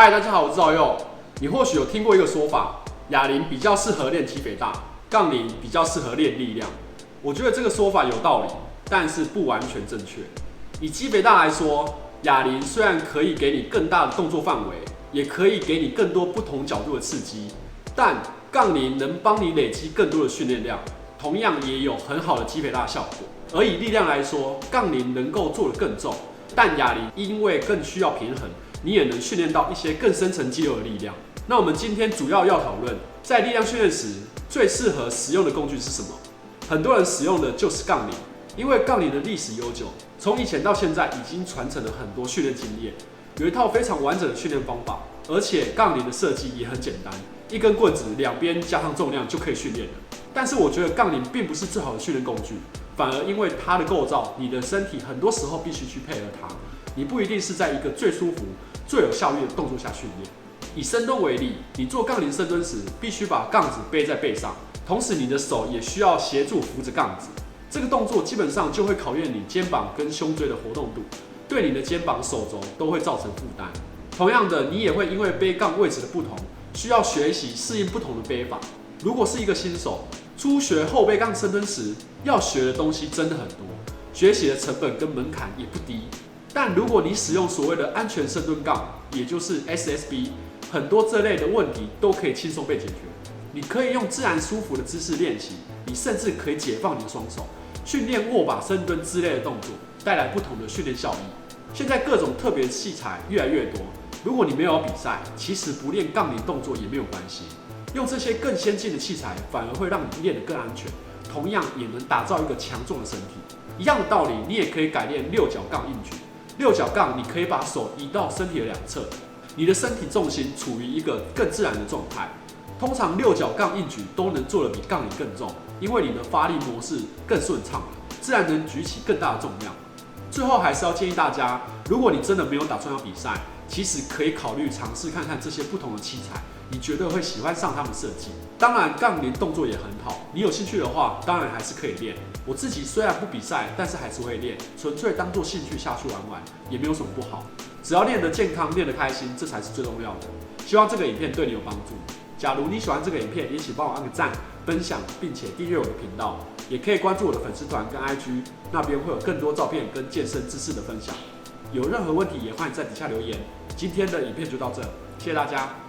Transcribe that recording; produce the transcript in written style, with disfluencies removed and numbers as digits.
嗨，大家好，我是赵佑。你或许有听过一个说法，哑铃比较适合练肌肥大，杠铃比较适合练力量。我觉得这个说法有道理，但是不完全正确。以肌肥大来说，哑铃虽然可以给你更大的动作范围，也可以给你更多不同角度的刺激，但杠铃能帮你累积更多的训练量，同样也有很好的肌肥大效果。而以力量来说，杠铃能够做得更重，但哑铃因为更需要平衡，你也能训练到一些更深层肌肉的力量。那我们今天主要讨论，在力量训练时最适合使用的工具是什么？很多人使用的就是杠铃，因为杠铃的历史悠久，从以前到现在已经传承了很多训练经验，有一套非常完整的训练方法，而且杠铃的设计也很简单，一根棍子两边加上重量就可以训练了。但是我觉得杠铃并不是最好的训练工具，反而因为它的构造，你的身体很多时候必须去配合它，你不一定是在一个最舒服、最有效率的动作下训练。以深蹲为例，你做杠铃深蹲时，必须把杠子背在背上，同时你的手也需要协助扶着杠子。这个动作基本上就会考验你肩膀跟胸椎的活动度，对你的肩膀、手肘都会造成负担。同样的，你也会因为背杠位置的不同，需要学习适应不同的背法。如果是一个新手，初学后背杠深蹲时，要学的东西真的很多，学习的成本跟门槛也不低。但如果你使用所谓的安全深蹲杠，也就是 SSB， 很多这类的问题都可以轻松被解决。你可以用自然舒服的姿势练习，你甚至可以解放你的双手，训练握把深蹲之类的动作，带来不同的训练效益。现在各种特别器材越来越多，如果你没有比赛，其实不练杠铃动作也没有关系。用这些更先进的器材，反而会让你练得更安全，同样也能打造一个强壮的身体。一样的道理，你也可以改练六角杠硬举。六角杠，你可以把手移到身体的两侧，你的身体重心处于一个更自然的状态。通常六角杠硬举都能做得比杠铃更重，因为你的发力模式更顺畅了，自然能举起更大的重量。最后还是要建议大家，如果你真的没有打算要比赛，其实可以考虑尝试看看这些不同的器材，你绝对会喜欢上他们设计。当然，杠铃动作也很好，你有兴趣的话，当然还是可以练。我自己虽然不比赛，但是还是会练，纯粹当做兴趣下去玩玩，也没有什么不好。只要练得健康，练得开心，这才是最重要的。希望这个影片对你有帮助。假如你喜欢这个影片，也请帮我按个赞、分享，并且订阅我的频道。也可以关注我的粉丝团跟 IG， 那边会有更多照片跟健身知识的分享。有任何问题也欢迎在底下留言。今天的影片就到这，谢谢大家。